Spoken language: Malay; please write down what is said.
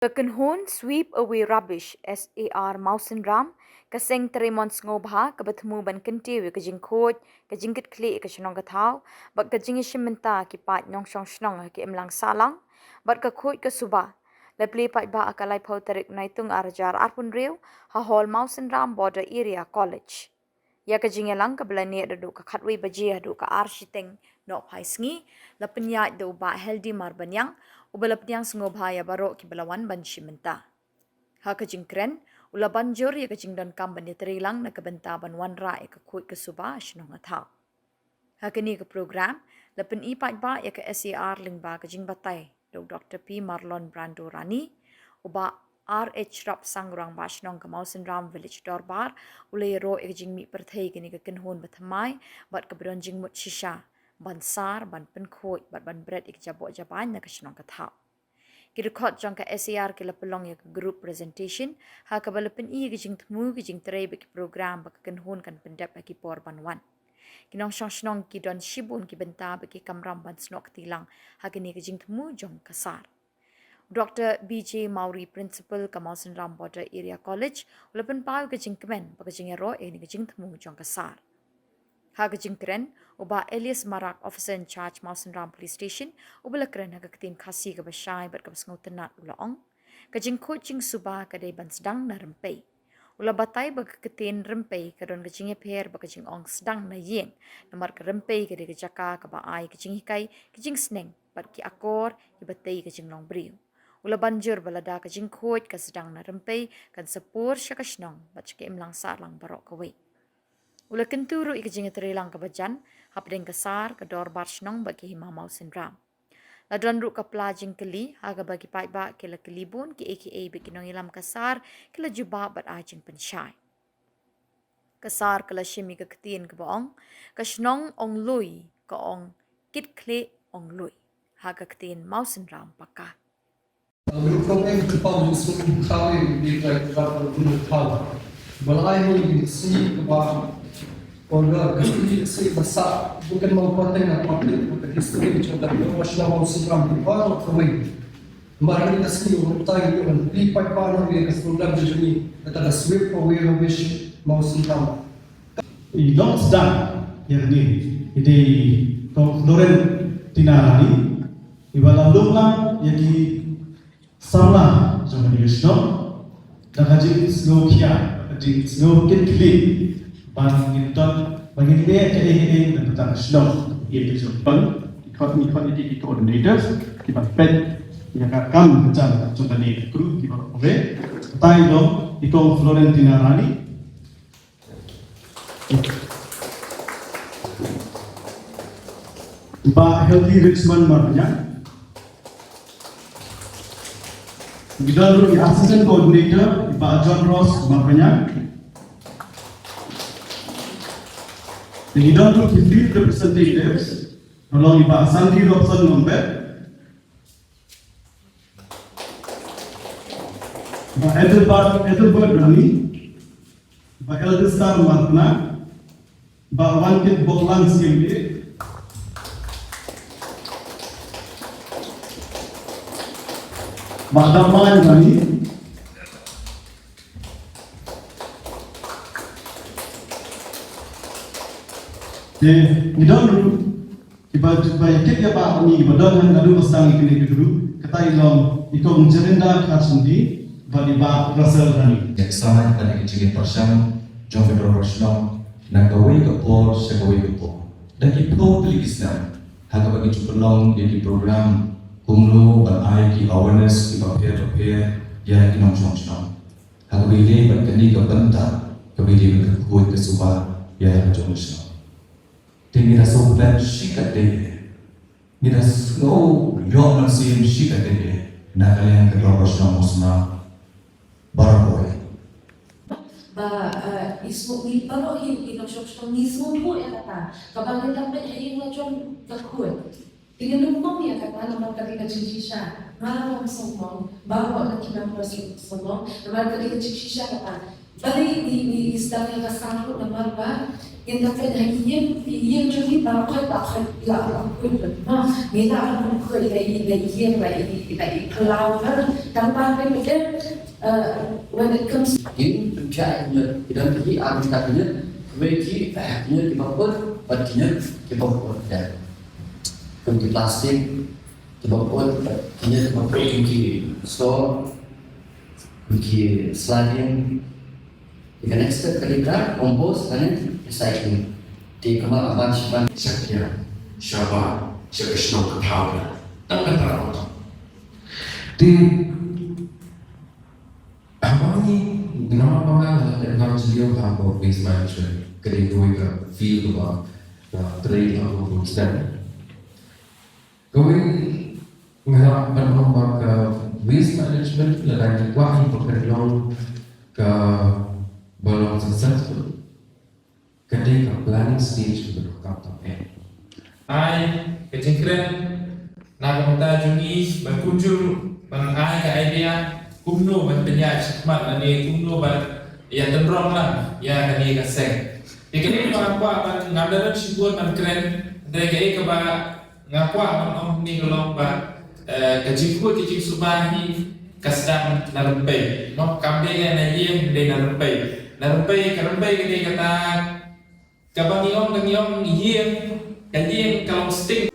Kekenhon sweep away rubbish SAR Mawsynram kaseng teremon ngobha kebertemu ban kenti we kejing khoj kejing ket kli ke shnong gathau bat kejing shimenta ki pat nyong shong shnong ki emlang salang bat ka khoj ke suba le Plie Paitbah akalai phau tarik naitung arjar arpun rew ha hall Mawsynram border area college ya kejing elang ke belani adu ka khatwi baji adu ka arshiteng no phai sngi la penya do ba healthy marbanyang ubala penyang sengobhaya barok ki belawan ban shimenta. Ha kejing kren, ula banjur ya kejing dan kam ban terilang na kebenta ban wanra ya kekut ke suba shnong athau. Ha kini ke program, lepen i Paitbah ya ke SAR lingba kejing batai, do Dr. P. Marlon Brando Rani, uba RH Rap Sangrang ba shnong ke Mawsynram Village Dorbar, ula ya ro ya kejing mi perthai kini ke kenhun bathamai, bat ke beronjing mut shisha, ban sar, ban penkhoi, ban bread ik jabok jaban na kashnong kathau. Ki record jang ka SAR ki lapelong ya group presentation, ha ka balapen i kijing temu kijing terai baki program baka kenhun kan pendap baki por ban wan. Kinong shnong ki don shibun ki benta baki kamram ban snok tilang, ha kini kijing temu jong kasar. Dr. BJ Mauri Principal ka Mawsynram Border Area College, ulapen pau kijing kemen baka kijing ero ini kijing temu jong kasar. Ha kejing keren, uba Elias Marak, Officer in Charge Mawsynram Police Station, ubala keren ha ketin khasi ke basyai ber ke basngau tenat ulaong. Kejing coaching suba kadai ban sedang na rempei. Ula batai bag ketin rempei kadon kejing per bag kejing ong sedang na yen. Namar ke rempei kadai kejaka ke baai kejing hikai kejing sneng bar ki akor ki batai kejing long briu. Ula banjur balada kejing coach ke sedang na rempei kan sepur syakasnong bat ke imlang sarlang barok kawai. Ula kenturu ikejing terilang kebajan, hapdeng kesar ke dorbar shnong bagi hima Mawsynram. Ladron ru ke pelajing keli, haga bagi Paitbah kila kelibun ki AKA bagi nong ilam kesar, kila jubah bat ajing pensyai. Kesar kila shimi ke ketiin ke boong, ke shnong ong lui ke ong kit kle ong lui. Haga ketiin Mawsynram pakah. Olga kali se basa bukan mau konten nak publik bukan history contoh nasional Mawsynram di bawah kawin. Mari kita sini urutai yang Plie Paitbah yang keseluruhan dunia kata sweep away rubbish Mawsynram. Idong sedang yang ini di Khuborjylla tinarani ibalalung lang yang di Samla jangan diusnong dah kaji slow kia kaji slow kit bagi dia KAA dan tentang Shillong iaitu Jepang equality coordinators di pen yang akan macam contohnya group di bawah tai dong di Florentina Rani Pak Healthy Richmond marnya di dalam assistant coordinator Pak John Ross marnya the leader of the field representatives along with Sandy Robson Nombe, by Edelbert Rani, by Eldestar Martna, by Wankit Boklan CMA, by Daman Rani, Nidon dulu, ibadah kita apa ni ibadah yang lalu pasang ikut dulu, kata ilom ikut menjerinda karsundi, ibadah Russell Rani. Jaksa dan kecil persang, John Federal Shillong, nagawi Khubor, segawi Khubor. Dan kita pilih Islam, hanya bagi cukup di program kumlu dan awareness di peer yang kita Shillong. Hanya bagi berkini kebentar, kebili berkuat kesubah yang John Shillong. Mira sopan sikat deh, mira slow yon masih sikat deh, nak kalian kerja bersama Mawsynram barakoy. Ismu ni baru kita shop ismu tu ya kata, kapan kita dapat ini macam takut. Dengan umum ya kata nama ketika cicisha, malam semua baru kita masuk semua, nama ketika cicisha kata. Bali di istilahnya kasar nama yang dapat yang jadi takut nila akan kuat lagi kalau tanpa when it comes Ini pencahayaan dan tadi ada katanya bagi akhirnya dibakar, baginya dibakar dan kunci plastik dibakar, baginya dibakar kunci store, kunci sliding, dengan ekstra kerja kompos dan recycling di kamar abang Sekian, Syabah, Syekh Ketawa, dan Ketawa. Di Abang nama pangal nama beliau apa waste management kedua ke field apa trade apa bukan kau ngarap berlomba ke waste management lagi wahai pekerjaan ke belum successful ketika planning stage berkata ai kecengkeren nak minta jungi berkunjung mengai ke idea kumno ban penyak khidmat ni kumno ban ya tendrong lah ya kani kaseng ikini ngapwa ban ngadaran sibur ban keren dari kai ke ba ngapwa ban om ni golong ba kajikku kajik subahi kasdam narempai no kambe na yem de narempai karempai kini kata kabangiong yem kajing kalau sting